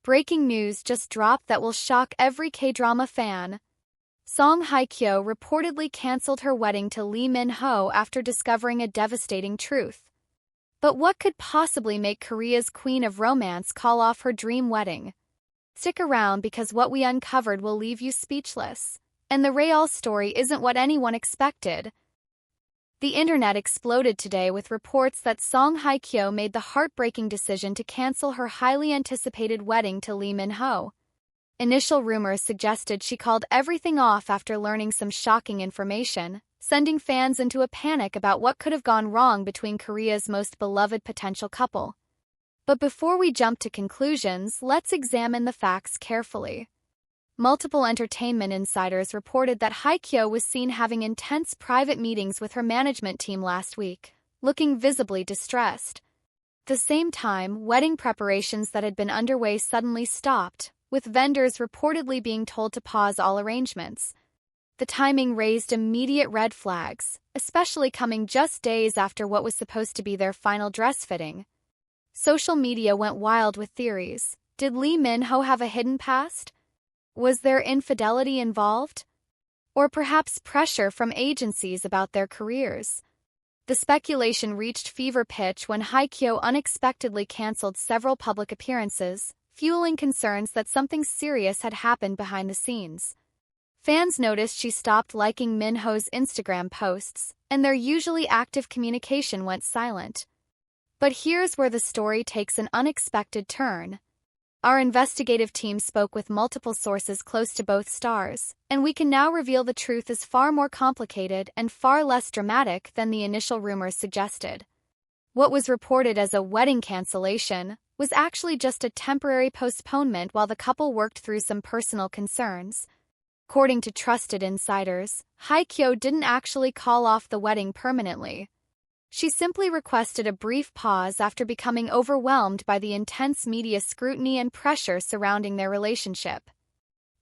Breaking news just dropped that will shock every K-drama fan. Song Hye-kyo reportedly canceled her wedding to Lee Min-ho after discovering a devastating truth. But what could possibly make Korea's queen of romance call off her dream wedding? Stick around because what we uncovered will leave you speechless. And the real story isn't what anyone expected. The internet exploded today with reports that Song Hye-kyo made the heartbreaking decision to cancel her highly anticipated wedding to Lee Min-ho. Initial rumors suggested she called everything off after learning some shocking information, sending fans into a panic about what could have gone wrong between Korea's most beloved potential couple. But before we jump to conclusions, let's examine the facts carefully. Multiple entertainment insiders reported that Hye-kyo was seen having intense private meetings with her management team last week, looking visibly distressed. At the same time, wedding preparations that had been underway suddenly stopped, with vendors reportedly being told to pause all arrangements. The timing raised immediate red flags, especially coming just days after what was supposed to be their final dress fitting. Social media went wild with theories. Did Lee Min-ho have a hidden past? Was there infidelity involved? Or perhaps pressure from agencies about their careers? The speculation reached fever pitch when Hye-kyo unexpectedly canceled several public appearances, fueling concerns that something serious had happened behind the scenes. Fans noticed she stopped liking Min-ho's Instagram posts, and their usually active communication went silent. But here's where the story takes an unexpected turn. Our investigative team spoke with multiple sources close to both stars, and we can now reveal the truth is far more complicated and far less dramatic than the initial rumors suggested. What was reported as a wedding cancellation was actually just a temporary postponement while the couple worked through some personal concerns. According to trusted insiders, Hye-kyo didn't actually call off the wedding permanently. She simply requested a brief pause after becoming overwhelmed by the intense media scrutiny and pressure surrounding their relationship.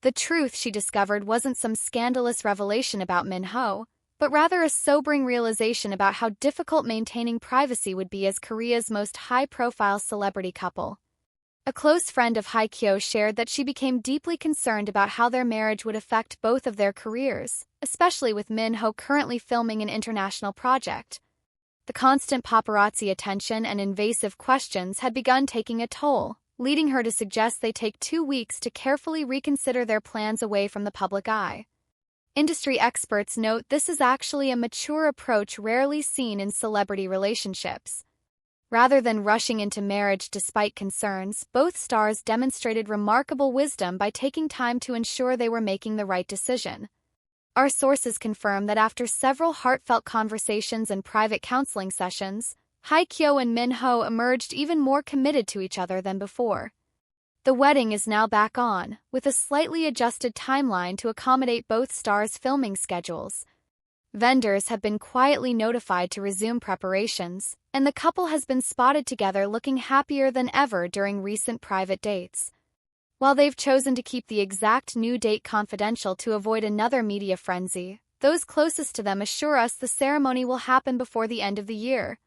The truth, she discovered, wasn't some scandalous revelation about Min-ho, but rather a sobering realization about how difficult maintaining privacy would be as Korea's most high-profile celebrity couple. A close friend of Hye-kyo shared that she became deeply concerned about how their marriage would affect both of their careers, especially with Min-ho currently filming an international project. The constant paparazzi attention and invasive questions had begun taking a toll, leading her to suggest they take 2 weeks to carefully reconsider their plans away from the public eye. Industry experts note this is actually a mature approach rarely seen in celebrity relationships. Rather than rushing into marriage despite concerns, both stars demonstrated remarkable wisdom by taking time to ensure they were making the right decision. Our sources confirm that after several heartfelt conversations and private counseling sessions, Hye-kyo and Min-ho emerged even more committed to each other than before. The wedding is now back on, with a slightly adjusted timeline to accommodate both stars' filming schedules. Vendors have been quietly notified to resume preparations, and the couple has been spotted together looking happier than ever during recent private dates. While they've chosen to keep the exact new date confidential to avoid another media frenzy, those closest to them assure us the ceremony will happen before the end of the year.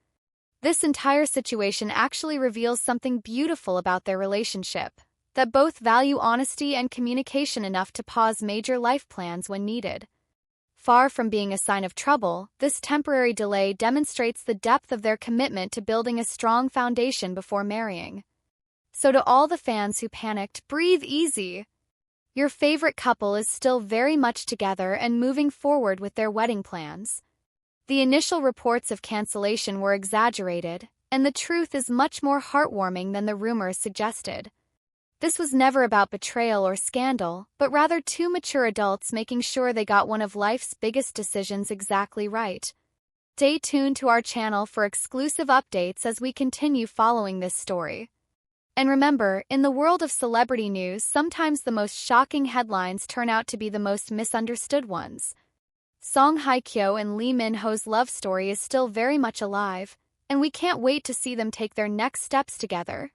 This entire situation actually reveals something beautiful about their relationship, that both value honesty and communication enough to pause major life plans when needed. Far from being a sign of trouble, this temporary delay demonstrates the depth of their commitment to building a strong foundation before marrying. So to all the fans who panicked, breathe easy. Your favorite couple is still very much together and moving forward with their wedding plans. The initial reports of cancellation were exaggerated, and the truth is much more heartwarming than the rumors suggested. This was never about betrayal or scandal, but rather two mature adults making sure they got one of life's biggest decisions exactly right. Stay tuned to our channel for exclusive updates as we continue following this story. And remember, in the world of celebrity news, sometimes the most shocking headlines turn out to be the most misunderstood ones. Song Hye-kyo and Lee Min-ho's love story is still very much alive, and we can't wait to see them take their next steps together.